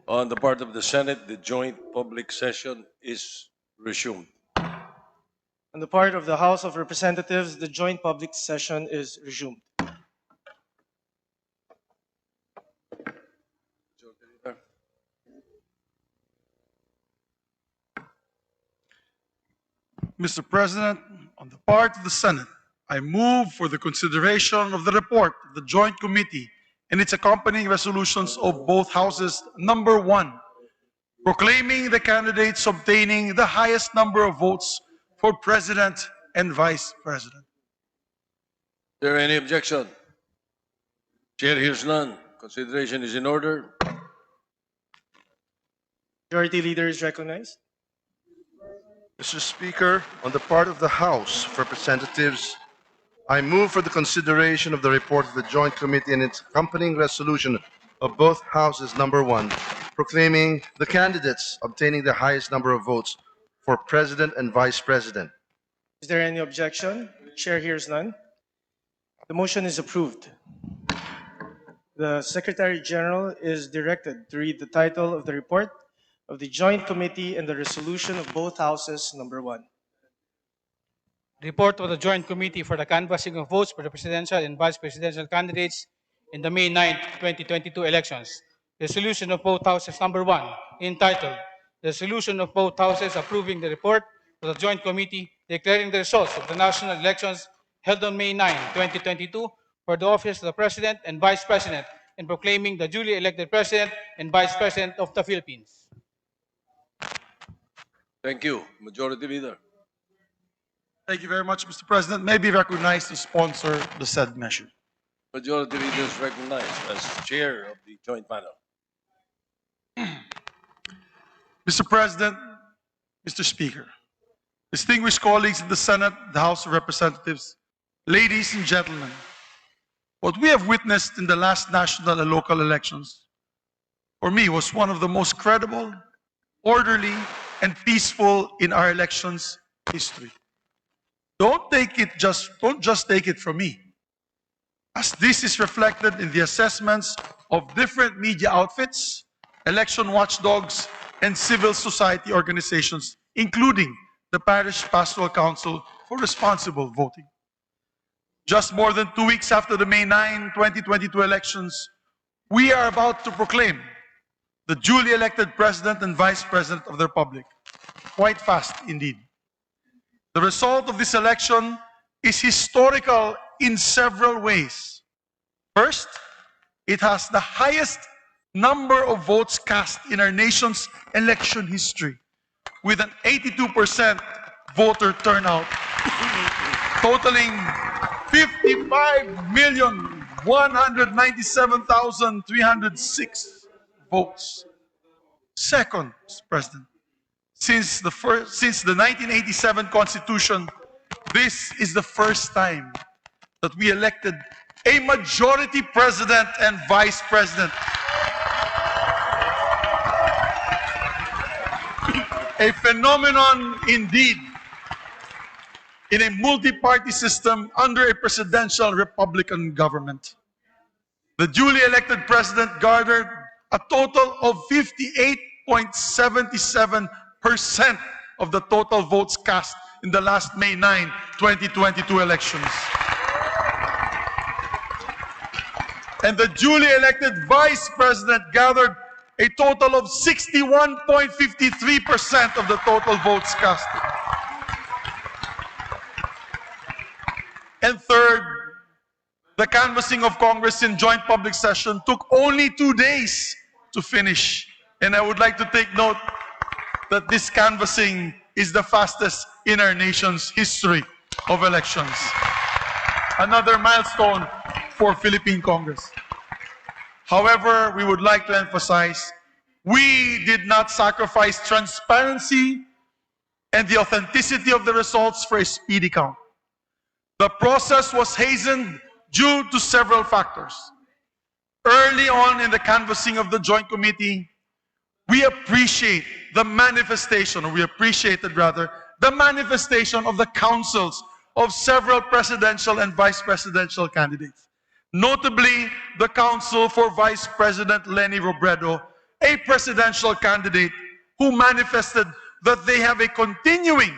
On the part of the Senate, the joint public session is resumed. On the part of the House of Representatives, the joint public session is resumed. Mr. President, on the part of the Senate, I move for the consideration of the report of the Joint Committee and its accompanying resolutions of both houses. Number one, proclaiming the candidates obtaining the highest number of votes for President and Vice President. Is there any objection? Chair hears none. Consideration is in order. Majority Leader is recognized. Mr. Speaker, on the part of the House of Representatives, I move for the consideration of the report of the Joint Committee and its accompanying resolution of both houses. Number one, proclaiming the candidates obtaining the highest number of votes for President and Vice President. Is there any objection? Chair hears none. The motion is approved. The Secretary General is directed to read the title of the report of the Joint Committee and the resolution of both houses. Number one. Report of the Joint Committee for the canvassing of votes for the presidential and vice presidential candidates in the May 9, 2022 elections. Resolution of both houses. Number one, entitled Resolution of both houses approving the report of the Joint Committee declaring the results of the national elections held on May 9, 2022 for the office of the President and Vice President and proclaiming the duly elected President and Vice President of the Philippines. Thank you. Majority Leader. Thank you very much, Mr. President. May be recognized to sponsor the said measure. Majority Leader is recognized as chair of the joint panel. Mr. President, Mr. Speaker, distinguished colleagues in the Senate, the House of Representatives, ladies and gentlemen, what we have witnessed in the last national and local elections, for me, was one of the most credible, orderly, and peaceful in our elections history. Don't just take it from me, as this is reflected in the assessments of different media outfits, election watchdogs, and civil society organizations, including the Parish Pastoral Council for Responsible Voting. Just more than 2 weeks after the May 9, 2022 elections, we are about to proclaim the duly elected President and Vice President of the Republic. Quite fast indeed. The result of this election is historical in several ways. First, it has the highest number of votes cast in our nation's election history, with an 82% voter turnout, totaling 55,197,306 votes. Second, Mr. President, since the 1987 Constitution, this is the first time that we elected a majority president and vice president. A phenomenon indeed in a multi-party system under a presidential Republican government. The duly elected president garnered a total of 58.77% of the total votes cast in the last May 9, 2022 elections. And the duly elected vice president gathered a total of 61.53% of the total votes cast. And third, the canvassing of Congress in joint public session took only 2 days to finish. And I would like to take note that this canvassing is the fastest in our nation's history of elections. Another milestone for Philippine Congress. However, we would like to emphasize, we did not sacrifice transparency and the authenticity of the results for a speedy count. The process was hastened due to several factors. Early on in the canvassing of the Joint Committee, we appreciated the manifestation of the counsels of several presidential and vice presidential candidates. Notably, the counsel for Vice President Leni Robredo, a a presidential candidate who manifested that they have a continuing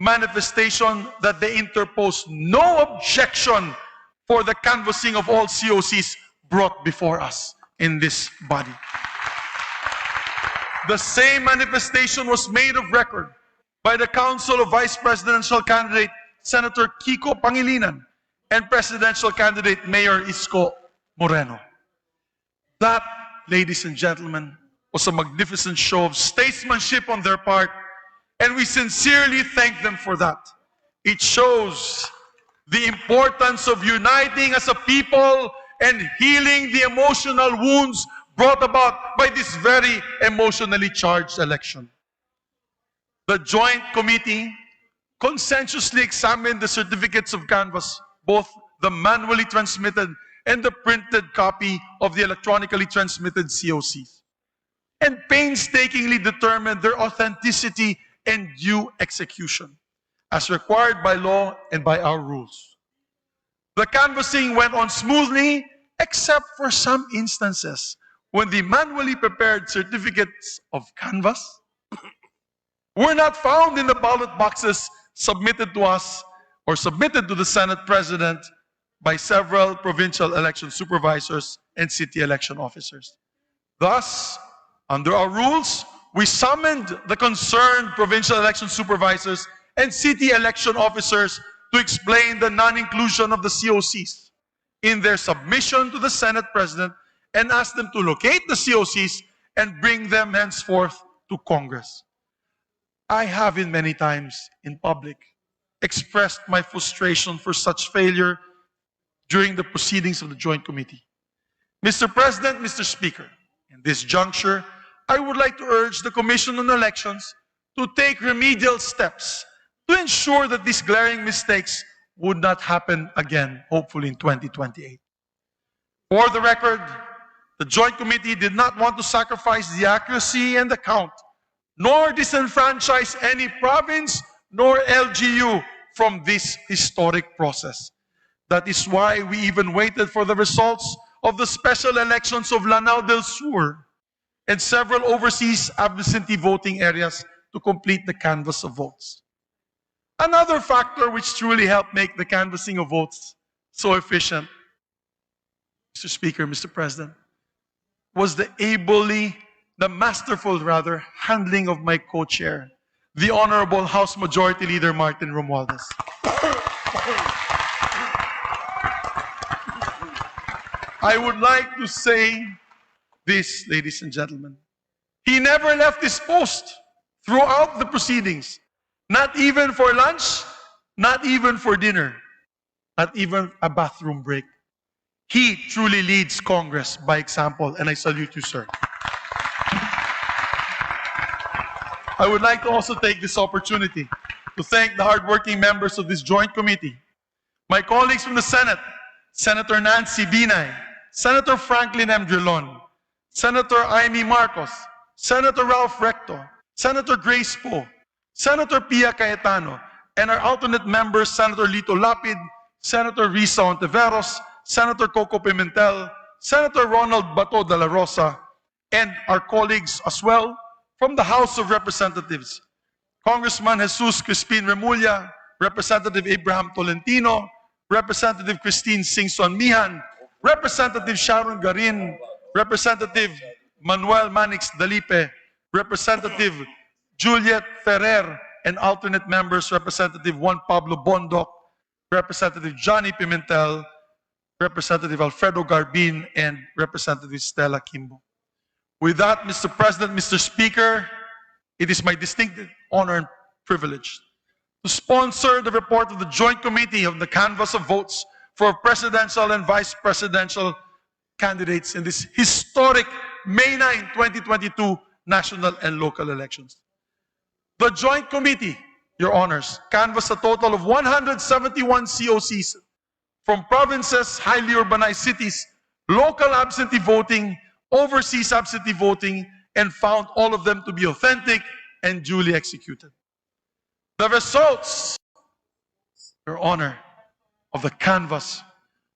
manifestation that they interpose no objection for the canvassing of all COCs brought before us in this body. The same manifestation was made of record by the Council of Vice Presidential Candidate Senator Kiko Pangilinan and Presidential Candidate Mayor Isko Moreno. That, ladies and gentlemen, was a magnificent show of statesmanship on their part, and we sincerely thank them for that. It shows the importance of uniting as a people and healing the emotional wounds brought about by this very emotionally charged election. The Joint Committee consensuously examined the certificates of canvass, both the manually transmitted and the printed copy of the electronically transmitted COCs, and painstakingly determined their authenticity and due execution, as required by law and by our rules. The canvassing went on smoothly, except for some instances when the manually prepared certificates of canvass were not found in the ballot boxes submitted to us or submitted to the Senate President by several provincial election supervisors and city election officers. Thus, under our rules, we summoned the concerned provincial election supervisors and city election officers to explain the non-inclusion of the COCs in their submission to the Senate President and asked them to locate the COCs and bring them henceforth to Congress. I have in many times in public expressed my frustration for such failure during the proceedings of the Joint Committee. Mr. President, Mr. Speaker, in this juncture, I would like to urge the Commission on Elections to take remedial steps to ensure that these glaring mistakes would not happen again, hopefully in 2028. For the record, the Joint Committee did not want to sacrifice the accuracy and the count, nor disenfranchise any province nor LGU from this historic process. That is why we even waited for the results of the special elections of Lanao del Sur and several overseas absentee voting areas to complete the canvass of votes. Another factor which truly helped make the canvassing of votes so efficient, Mr. Speaker, Mr. President, was the masterful handling of my co-chair, the Honorable House Majority Leader Martin Romualdez. I would like to say this, ladies and gentlemen. He never left his post throughout the proceedings, not even for lunch, not even for dinner, not even a bathroom break. He truly leads Congress by example, and I salute you, sir. I would like to also take this opportunity to thank the hardworking members of this Joint Committee, my colleagues from the Senate, Senator Nancy Binay, Senator Franklin M. Drilon, Senator Amy Marcos, Senator Ralph Recto, Senator Grace Poe, Senator Pia Cayetano, and our alternate members, Senator Lito Lapid, Senator Risa Ontiveros, Senator Coco Pimentel, Senator Ronald Bato de la Rosa, and our colleagues as well from the House of Representatives, Congressman Jesus Crispin Remulla, Representative Abraham Tolentino, Representative Christine Singson Mihan, Representative Sharon Garin, Representative Manuel Manix Dalipe, Representative Juliet Ferrer, and alternate members, Representative Juan Pablo Bondoc, Representative Johnny Pimentel, Representative Alfredo Garbin, and Representative Stella Kimbo. With that, Mr. President, Mr. Speaker, it is my distinct honor and privilege to sponsor the report of the Joint Committee on the canvass of votes for presidential and vice presidential candidates in this historic May 9, 2022 national and local elections. The Joint Committee, Your Honors, canvassed a total of 171 COCs from provinces, highly urbanized cities, local absentee voting, overseas absentee voting, and found all of them to be authentic and duly executed. The results, Your Honor, of the canvass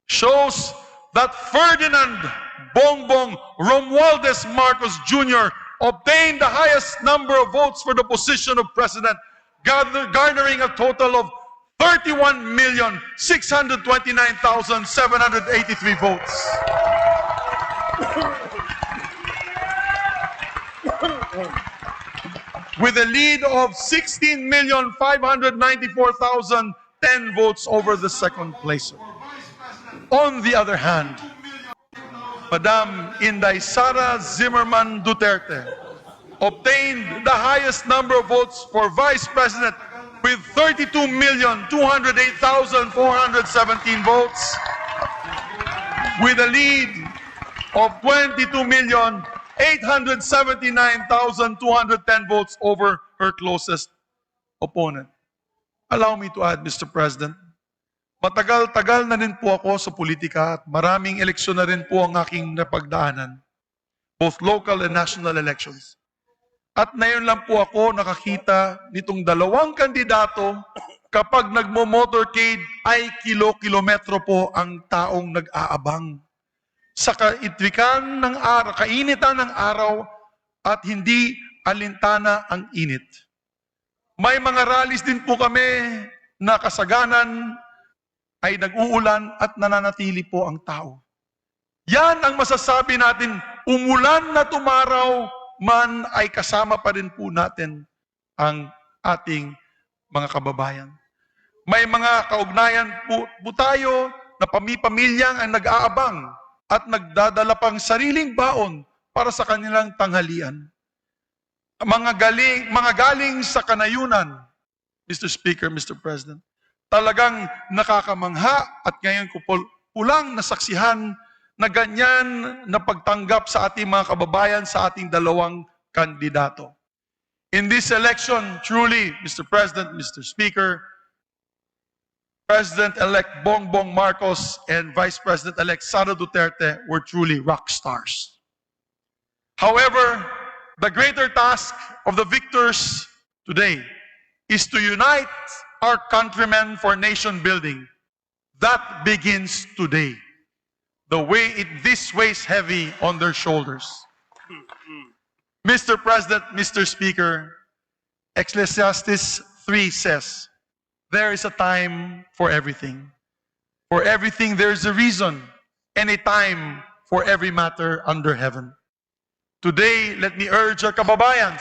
shows that Ferdinand Bongbong Romualdez Marcos Jr. obtained the highest number of votes for the position of president, garnering a total of 31,629,783 votes. With a lead of 16,594,010 votes over the second placer. On the other hand, Madam Inday Sara Zimmerman Duterte obtained the highest number of votes for vice president with 32,208,417 votes, with a lead of 22,879,210 votes over her closest opponent. Allow me to add, Mr. President, matagal-tagal na rin po ako sa politika at maraming eleksyon na rin po ang aking napagdaanan, both local and national elections. At ngayon lang po ako nakakita nitong dalawang kandidato kapag nagmo-motorcade ay kilo-kilometro po ang taong nag-aabang. Sa kainitan ng araw at hindi alintana ang init. May mga rallies din po kami na kasaganan ay nag-uulan at nananatili po ang tao. Yan ang masasabi natin, umulan na tumaraw man ay kasama pa rin po natin ang ating mga kababayan. May mga kaugnayan po tayo na pamilyang ang nag-aabang at nagdadala pang sariling baon para sa kanilang tanghalian. Mga galing sa kanayunan, Mr. Speaker, Mr. President, talagang nakakamangha at ngayon ko pulang nasaksihan na ganyan na pagtanggap sa ating mga kababayan sa ating dalawang kandidato. In this election, truly, Mr. President, Mr. Speaker, President-elect Bongbong Marcos and Vice President-elect Sara Duterte were truly rock stars. However, the greater task of the victors today is to unite our countrymen for nation building. That begins today. This weighs heavy on their shoulders. Mr. President, Mr. Speaker, Ecclesiastes 3 says, there is a time for everything. For everything there is a reason and a time for every matter under heaven. Today, let me urge our kababayans,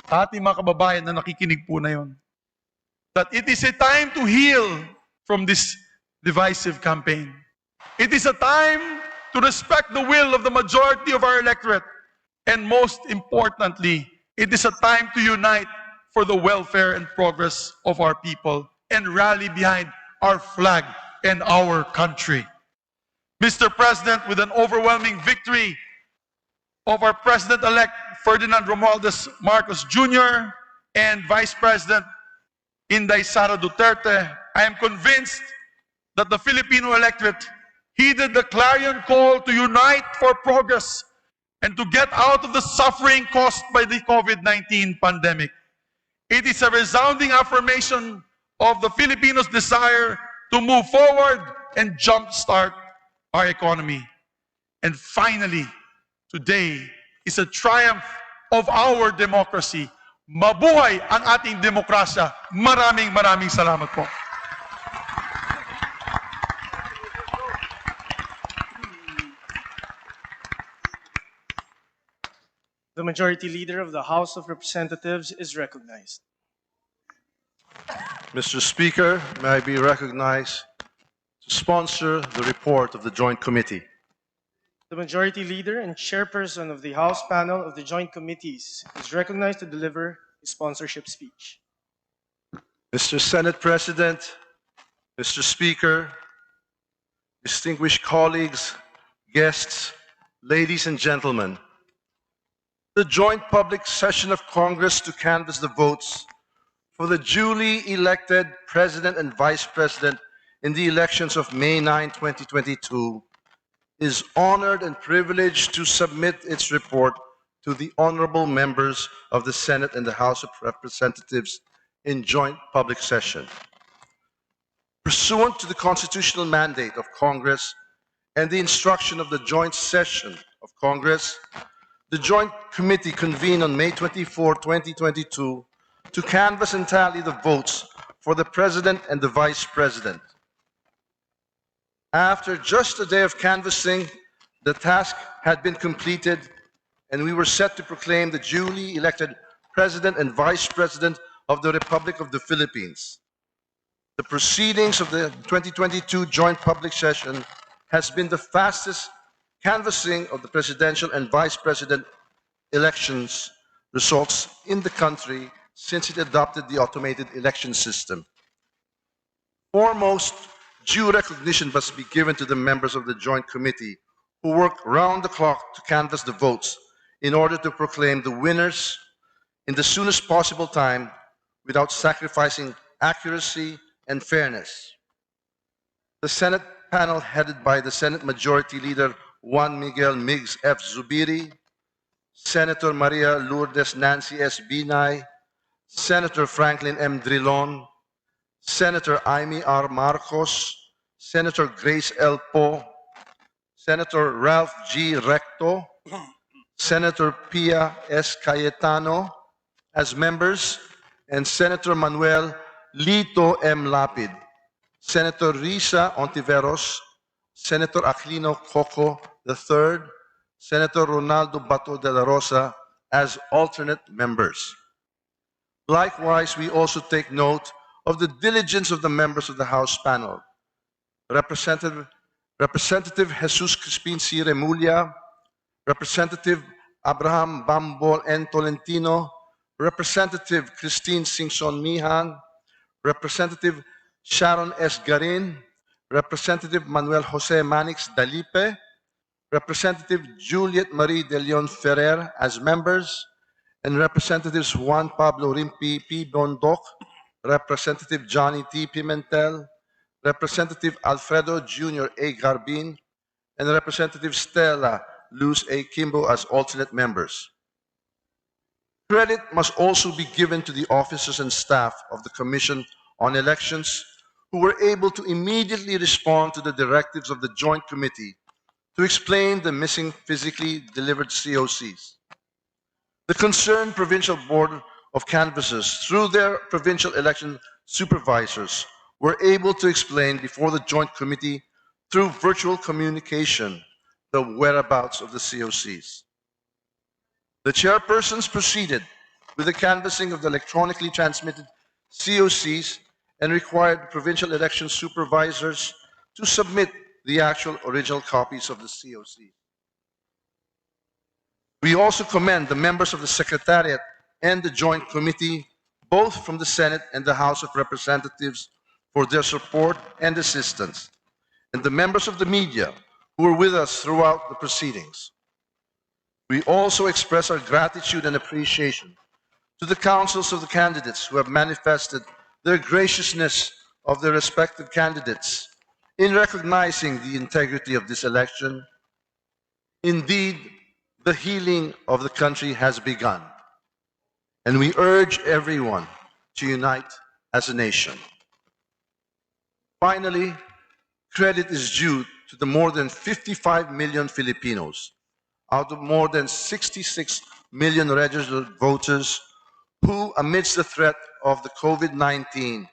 ating mga kababayan na nakikinig po na yon, that it is a time to heal from this divisive campaign. It is a time to respect the will of the majority of our electorate. And most importantly, it is a time to unite for the welfare and progress of our people and rally behind our flag and our country. Mr. President, with an overwhelming victory of our President-elect Ferdinand Romualdez Marcos Jr. and Vice President Inday Sara Duterte, I am convinced that the Filipino electorate heeded the clarion call to unite for progress and to get out of the suffering caused by the COVID-19 pandemic. It is a resounding affirmation of the Filipinos' desire to move forward and jumpstart our economy. And finally, today is a triumph of our democracy. Mabuhay ang ating demokrasya. Maraming salamat po. The Majority Leader of the House of Representatives is recognized. Mr. Speaker, may I be recognized to sponsor the report of the Joint Committee. The Majority Leader and Chairperson of the House Panel of the Joint Committees is recognized to deliver his sponsorship speech. Mr. Senate President, Mr. Speaker, distinguished colleagues, guests, ladies and gentlemen, the joint public session of Congress to canvass the votes for the duly elected President and Vice President in the elections of May 9, 2022, is honored and privileged to submit its report to the honorable members of the Senate and the House of Representatives in joint public session. Pursuant to the constitutional mandate of Congress, and the instruction of the joint session of Congress, the Joint Committee convened on May 24, 2022 to canvass and tally the votes for the President and the Vice President. After just a day of canvassing, the task had been completed and we were set to proclaim the duly elected President and Vice President of the Republic of the Philippines. The proceedings of the 2022 joint public session has been the fastest canvassing of the presidential and vice president elections results in the country since it adopted the automated election system. Foremost, due recognition must be given to the members of the Joint Committee who work round the clock to canvass the votes in order to proclaim the winners in the soonest possible time without sacrificing accuracy and fairness. The Senate panel headed by the Senate Majority Leader Juan Miguel Migs F. Zubiri, Senator Maria Lourdes Nancy S. Binay, Senator Franklin M. Drilon, Senator Amy R. Marcos, Senator Grace L. Poe, Senator Ralph G. Recto, Senator Pia S. Cayetano as members, and Senator Manuel Lito M. Lapid, Senator Risa Ontiveros, Senator Aquilino Coco III, Senator Ronaldo Bato de la Rosa as alternate members. Likewise, we also take note of the diligence of the members of the House panel. Representative Jesus Crispin C. Remulla, Representative Abraham Bambol N. Tolentino, Representative Christine Singson Mihan, Representative Sharon S. Garin, Representative Manuel Jose Manix Dalipe, Representative Juliet Marie de Leon Ferrer as members, and Representatives Juan Pablo Rimpi P. Bondoc, Representative Johnny T. Pimentel, Representative Alfredo Jr. A. Garbin, and Representative Stella Luz A. Kimbo as alternate members. Credit must also be given to the officers and staff of the Commission on Elections who were able to immediately respond to the directives of the Joint Committee to explain the missing physically delivered COCs. The concerned Provincial Board of Canvassers, through their provincial election supervisors, were able to explain before the Joint Committee through virtual communication the whereabouts of the COCs. The chairpersons proceeded with the canvassing of the electronically transmitted COCs and required provincial election supervisors to submit the actual original copies of the COCs. We also commend the members of the Secretariat and the Joint Committee, both from the Senate and the House of Representatives, for their support and assistance, and the members of the media who were with us throughout the proceedings. We also express our gratitude and appreciation to the councils of the candidates who have manifested their graciousness of their respective candidates in recognizing the integrity of this election. Indeed, the healing of the country has begun, and we urge everyone to unite as a nation. Finally, credit is due to the more than 55 million Filipinos out of more than 66 million registered voters who, amidst the threat of the COVID-19,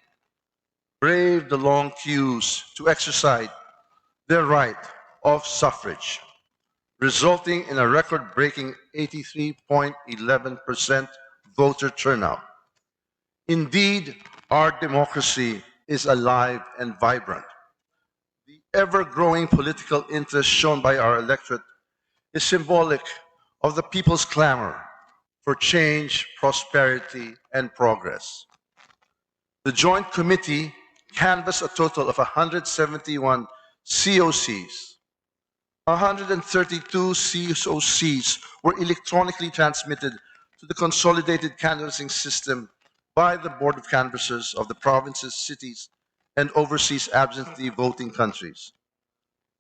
braved the long queues to exercise their right of suffrage, resulting in a record-breaking 83.11% voter turnout. Indeed, our democracy is alive and vibrant. The ever-growing political interest shown by our electorate is symbolic of the people's clamor for change, prosperity, and progress. The Joint Committee canvassed a total of 171 COCs. 132 COCs were electronically transmitted to the consolidated canvassing system by the Board of Canvassers of the provinces, cities, and overseas absentee voting countries.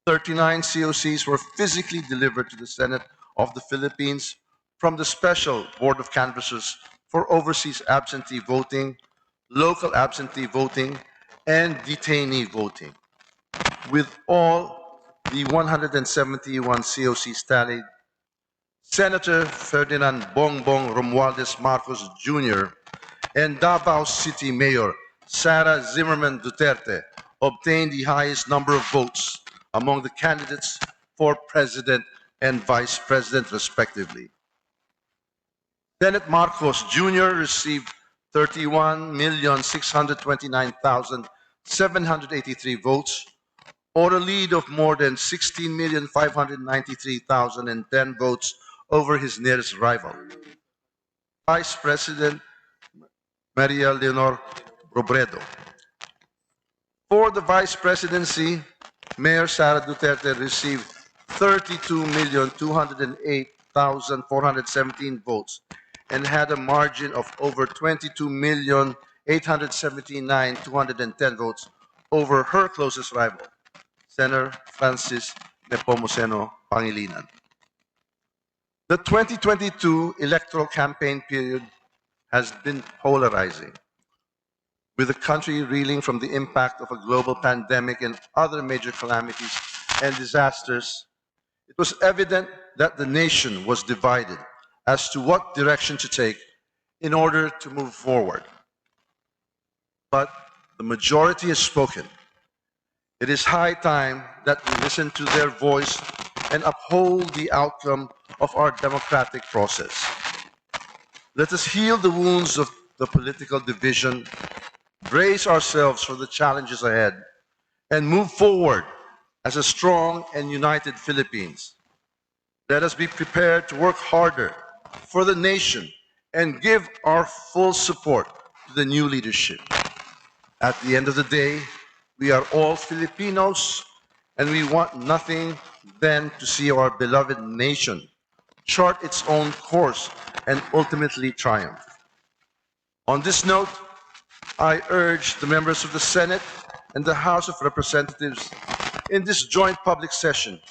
39 COCs were physically delivered to the Senate of the Philippines from the Special Board of Canvassers for overseas absentee voting, local absentee voting, and detainee voting, with all the 171 COCs tallied, Senator Ferdinand Bongbong Romualdez Marcos Jr. and Davao City Mayor Sara Zimmerman Duterte obtained the highest number of votes among the candidates for president and vice president, respectively. Senate Marcos Jr. received 31,629,783 votes, or a lead of more than 16,593,010 votes over his nearest rival, Vice President Maria Leonor Robredo. For the vice presidency, Mayor Sara Duterte received 32,208,417 votes and had a margin of over 22,879,210 votes over her closest rival, Senator Francis Nepomuceno Pangilinan. The 2022 electoral campaign period has been polarizing, with the country reeling from the impact of a global pandemic and other major calamities and disasters. It was evident that the nation was divided as to what direction to take in order to move forward. But the majority has spoken. It is high time that we listen to their voice and uphold the outcome of our democratic process. Let us heal the wounds of the political division, brace ourselves for the challenges ahead, and move forward as a strong and united Philippines. Let us be prepared to work harder for the nation and give our full support to the new leadership. At the end of the day, we are all Filipinos, and we want nothing than to see our beloved nation chart its own course and ultimately triumph. On this note, I urge the members of the Senate and the House of Representatives in this joint public session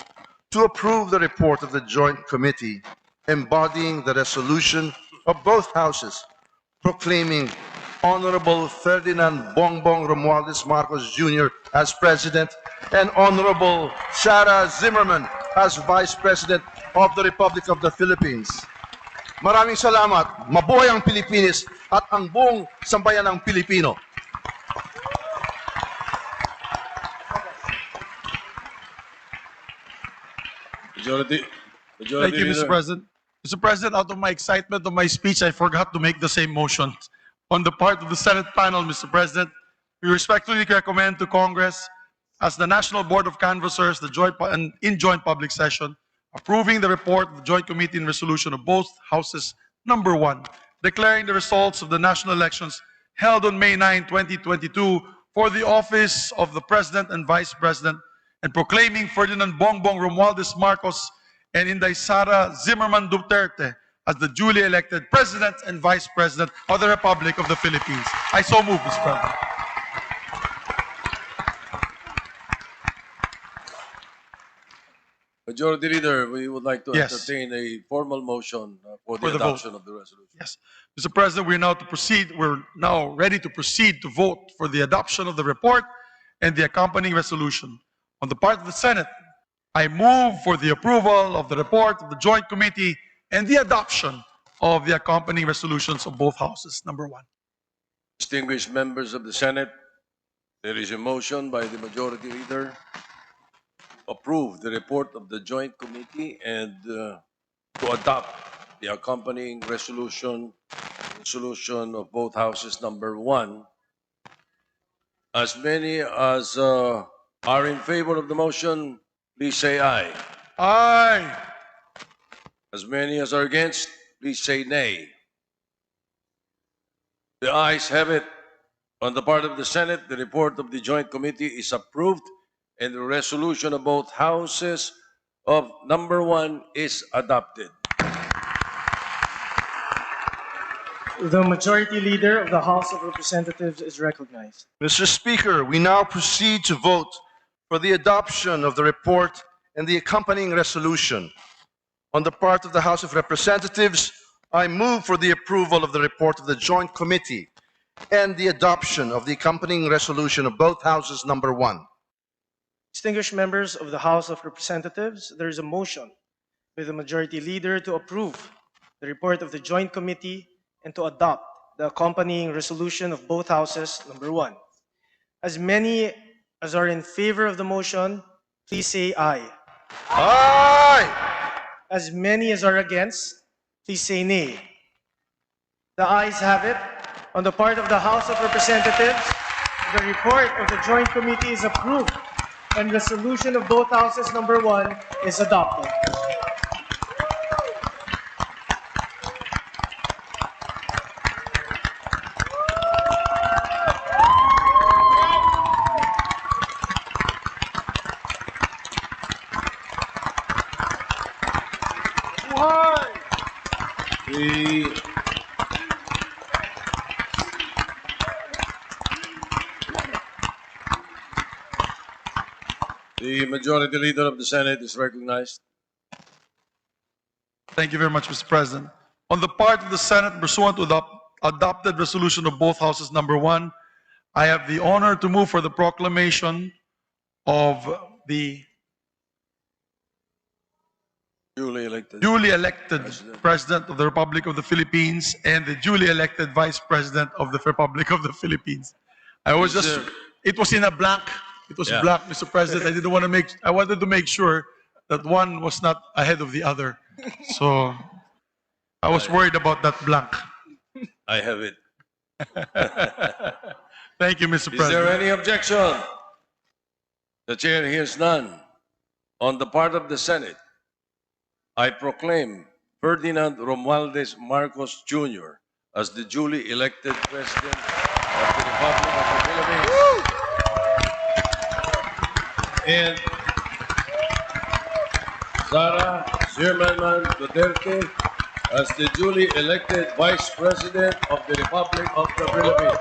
to approve the report of the Joint Committee embodying the resolution of both houses proclaiming Honorable Ferdinand Bongbong Romualdez Marcos Jr. as President and Honorable Sara Zimmerman as Vice President of the Republic of the Philippines. Maraming salamat. Mabuhay ang Pilipinas at ang buong sambayan ng Pilipino. Majority Thank you, Mr. Leader. President. Mr. President, out of my excitement of my speech, I forgot to make the same motion. On the part of the Senate panel, Mr. President, we respectfully recommend to Congress, as the National Board of Canvassers, in joint public session, approving the report of the Joint Committee and resolution of both houses, number 1, declaring the results of the national elections held on May 9, 2022 for the office of the President and Vice President, and proclaiming Ferdinand Bongbong Romualdez Marcos and Inday Sara Zimmerman Duterte as the duly elected President and Vice President of the Republic of the Philippines. I so move, Mr. President. Majority Leader, we would like to Yes. entertain a formal motion for For the the vote. adoption of the resolution. Yes. Mr. President, we're now ready to proceed to vote for the adoption of the report and the accompanying resolution. On the part of the Senate, I move for the approval of the report of the Joint Committee and the adoption of the accompanying resolutions of both houses. Number 1. Distinguished members of the Senate, there is a motion by the Majority Leader to approve the report of the Joint Committee and to adopt the accompanying resolution of both houses, number 1. As many as are in favor of the motion, please say aye. Aye. As many as are against, please say nay. The ayes have it. On the part of the Senate, the report of the Joint Committee is approved and the resolution of both houses of number 1 is adopted. The Majority Leader of the House of Representatives is recognized. Mr. Speaker, we now proceed to vote for the adoption of the report and the accompanying resolution. On the part of the House of Representatives, I move for the approval of the report of the Joint Committee and the adoption of the accompanying resolution of both houses, number 1. Distinguished members of the House of Representatives, there is a motion by the Majority Leader to approve the report of the Joint Committee and to adopt the accompanying resolution of both Houses, number one. As many as are in favor of the motion, please say aye. Aye! As many as are against, please say nay. The ayes have it. On the part of the House of Representatives, the report of the Joint Committee is approved and resolution of both Houses number one is adopted. The, the Majority Leader of the Senate is recognized. Thank you very much, Mr. President. On the part of the Senate, pursuant to the adopted resolution of both Houses number one, I have the honor to move for the proclamation of the Duly elected. duly elected President of the Republic of the Philippines and the duly elected Vice President of the Republic of the Philippines. I was Yes, just, sir. it was in a blank. It was Yeah. blank, Mr. President. I wanted to make sure that one was not ahead of the other. So I was worried about that blank. I have it. Thank you, Mr. Is President. there any objection? The chair hears none. On the part of the Senate, I proclaim Ferdinand Romualdez Marcos Jr. as the duly elected President of the Republic of the Philippines. And Sara Zimmerman Duterte as the duly elected Vice President of the Republic of the Philippines.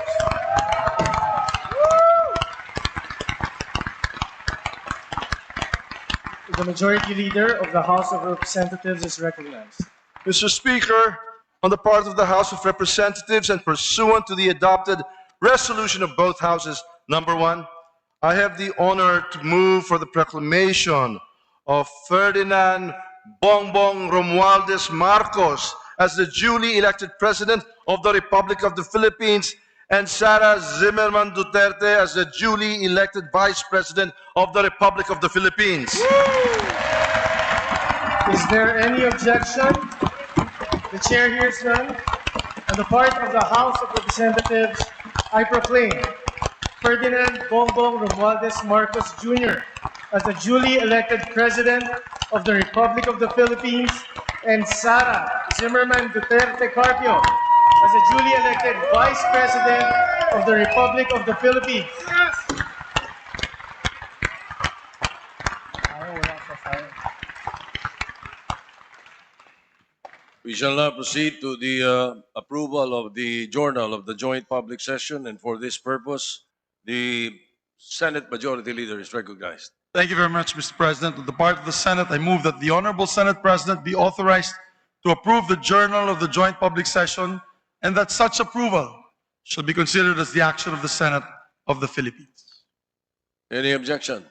The Majority Leader of the House of Representatives is recognized. Mr. Speaker, on the part of the House of Representatives and pursuant to the adopted resolution of both Houses, number one, I have the honor to move for the proclamation of Ferdinand Bongbong Romualdez Marcos as the duly elected President of the Republic of the Philippines and Sara Zimmerman Duterte as the duly elected Vice President of the Republic of the Philippines. Is there any objection? The chair hears none. On the part of the House of Representatives, I proclaim Ferdinand Bongbong Romualdez Marcos Jr. as the duly elected President of the Republic of the Philippines and Sara Zimmerman Duterte Carpio as the duly elected Vice President of the Republic of the Philippines. We shall now proceed to the approval of the journal of the joint public session, and for this purpose, the Senate Majority Leader is recognized. Thank you very much, Mr. President. On the part of the Senate, I move that the Honorable Senate President be authorized to approve the journal of the joint public session and that such approval shall be considered as the action of the Senate of the Philippines. Any objection?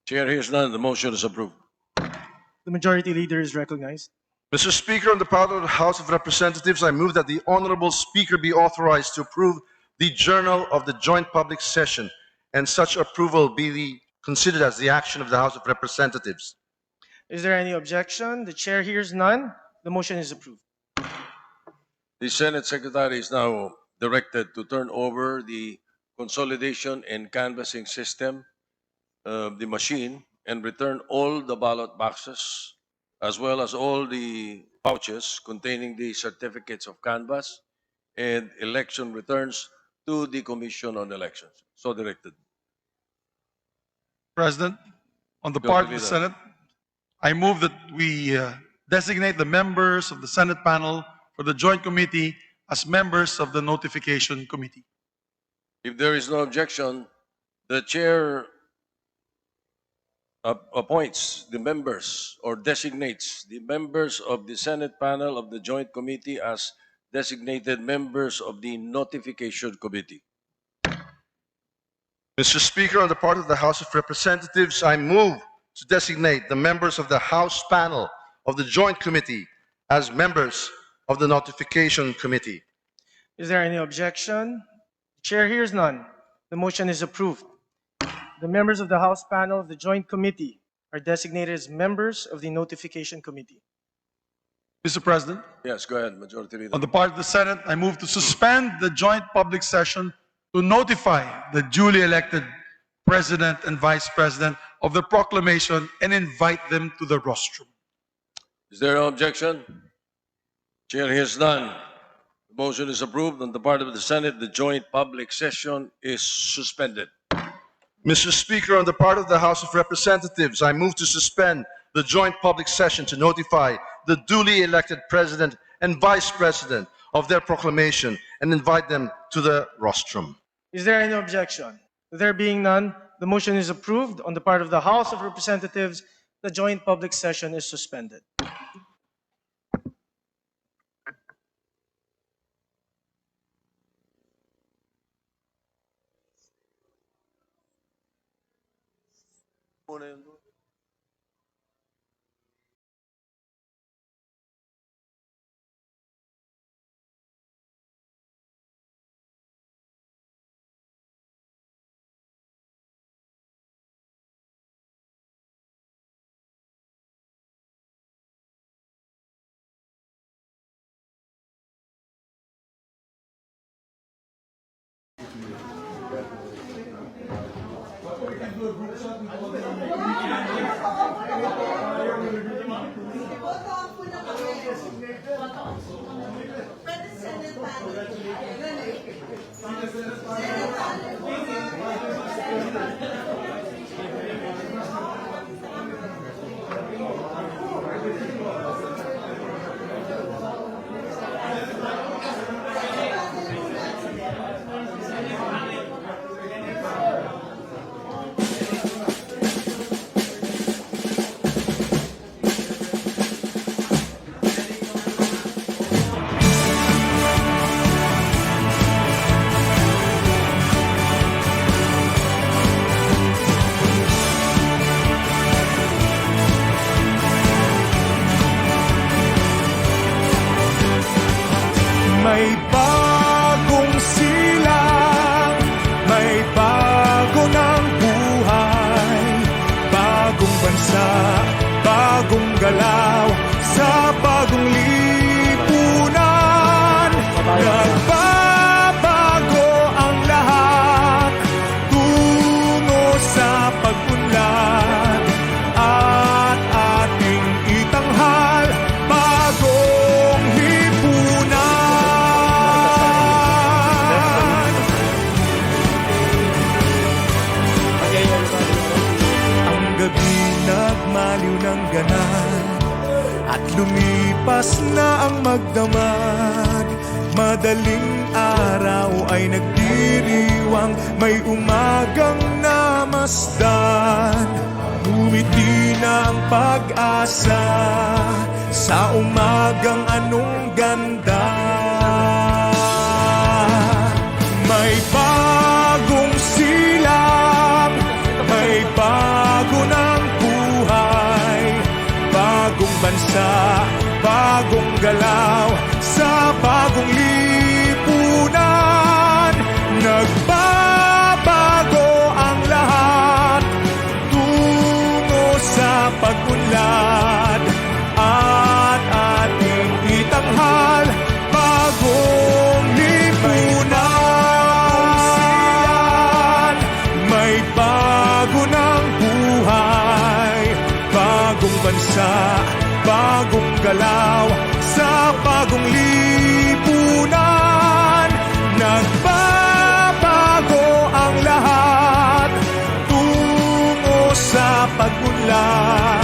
Chair hears none. The motion is approved. The Majority Leader is recognized. Mr. Speaker, on the part of the House of Representatives, I move that the Honorable Speaker be authorized to approve the journal of the joint public session and such approval be considered as the action of the House of Representatives. Is there any objection? The chair hears none. The motion is approved. The Senate Secretary is now directed to turn over the consolidation and canvassing system, the machine, and return all the ballot boxes as well as all the pouches containing the certificates of canvass and election returns to the Commission on Elections. So directed. President, on the Majority part of the Leader. Senate, I move that we designate the members of the Senate panel for the Joint Committee as members of the Notification Committee. If there is no objection, the chair appoints the members or designates the members of the Senate panel of the Joint Committee as designated members of the Notification Committee. Mr. Speaker, on the part of the House of Representatives, I move to designate the members of the House panel of the Joint Committee as members of the Notification Committee. Is there any objection? The chair hears none. The motion is approved. The members of the House panel of the Joint Committee are designated as members of the Notification Committee. Mr. President, Yes, go ahead, Majority Leader. on the part of the Senate, I move to suspend the joint public session to notify the duly elected President and Vice President of the proclamation and invite them to the rostrum. Is there no objection? Chair hears none. The motion is approved. On the part of the Senate, the joint public session is suspended. Mr. Speaker, on the part of the House of Representatives, I move to suspend the joint public session to notify the duly elected President and Vice President of their proclamation and invite them to the rostrum. Is there any objection? There being none, the motion is approved. On the part of the House of Representatives, the joint public session is suspended. May bagong silang, may bago ng buhay, bagong bansa, bagong galaw, sa bagong lipunan. Nagbabago ang lahat, tungo sa pag-unlad, at ating itanghal, bagong lipunan. Ang gabi nagmaliw ng ganap at lumipas na ang magdamag. Madaling araw ay nagdiriwang, may umagang namasdan. Ngumiti na ang pag-asa sa umagang anong ganda. May bagong silang, may bago ng buhay, bagong bansa, bagong galaw, sa bagong lipunan. Nagbabago ang lahat, tungo sa pag-unlad, at ating itanghal, bagong lipunan. May bago ng buhay, bagong bansa, bagong galaw, sa bagong lipunan. Nagbabago ang lahat, tungo sa pag-unlad,